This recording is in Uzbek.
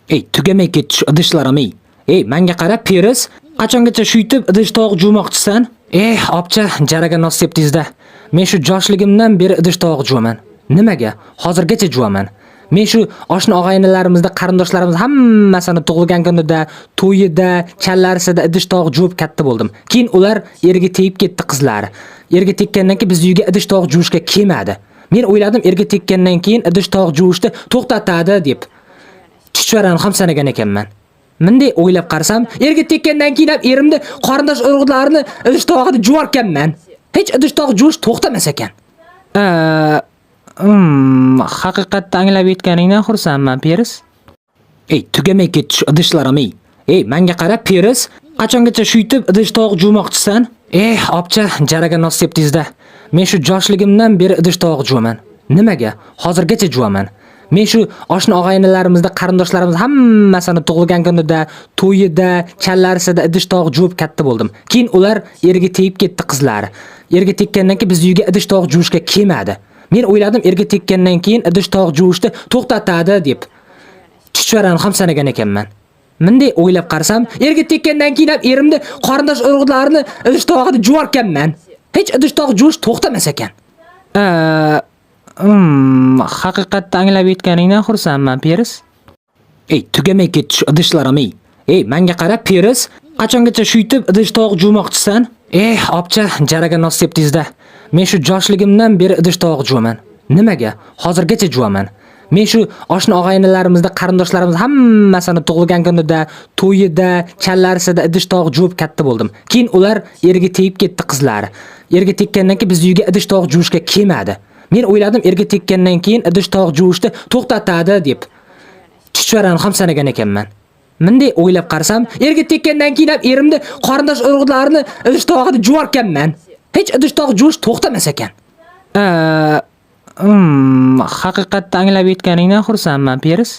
Ey, tugamay ketish idishlarim ey. Ey, menga qara, Peris, qachongacha shuytib idish tovuq juvmoqchisan? Opcha, jaraga nos sepdingizda. Men shu yoshligimdan beri idish tovuq juvaman. Nimaga? Hozirgacha juvaman. Men shu oshna og'aynilarimizda, qarindoshlarimiz hammasini tug'ilgan kunida, to'yida, challarisida idish tovuq juvib katta bo'ldim. Keyin ular eriga tegib ketdi qizlari. Erga tekkandan keyin biz uyga idish tovuq juvishga kelmadi. Men o'yladim, erga tekkandan keyin idish tovuq juvishni to'xtatadi deb. Chuchvarani ham sanagan ekanman. Bunday o'ylab qarasam, erga tekkandan keyin ham erimni qarindosh urug'larini idish tovuqida juvarkanman. Hech idish tovuq juvish to'xtamas ekan. Haqiqatda anglab yetganingdan xursandman, Peris. Ey, tugamay ketish idishlarim ey. Ey, menga qara, Peris, qachongacha shuytib idish tovuq juvmoqchisan? Opcha, jaraga nos sepdingizda. Men shu yoshligimdan beri idish tovuq juvaman. Nimaga? Hozirgacha juvaman. Men shu oshna og'aynilarimizda, qarindoshlarimiz hammasini tug'ilgan kunida, to'yida, challarisida idish tovuq juvib katta bo'ldim. Keyin ular eriga tegib ketdi qizlari. Erga tekkandan keyin biz uyga idish tovuq juvishga kelmadi. Men o'yladim, erga tekkandan keyin idish tovuq juvishni to'xtatadi deb. Chuchvarani ham sanagan ekanman. Bunday o'ylab qarasam, erga tekkandan keyin ham erimni qarindosh urug'larini idish tovuqida juvarkanman. Hech idish tovuq juvish to'xtamas ekan. Haqiqatda anglab yetganingdan xursandman, Peris. Ey, tugamay ketish idishlarim ey. Ey, menga qara, Peris, qachongacha shuytib idish tovuq juvmoqchisan? Opcha, jaraga nos sepdingizda. Men shu yoshligimdan beri idish tovuq juvaman. Nimaga? Hozirgacha juvaman. Men shu oshna og'aynilarimizda, qarindoshlarimiz hammasini tug'ilgan kunida, to'yida, challarisida idish tovuq juvib katta bo'ldim. Keyin ular eriga tegib ketdi qizlari. Erga tekkandan keyin biz uyga idish tovuq juvishga kelmadi. Men o'yladim, erga tekkandan keyin idish tovuq juvishni to'xtatadi deb. Chuchvarani ham sanagan ekanman. Bunday o'ylab qarasam, erga tekkandan keyin ham erimni qarindosh urug'larini idish tovuqida juvarkanman. Hech idish tovuq juvish to'xtamas ekan. Haqiqatda anglab yetganingdan xursandman, Peris.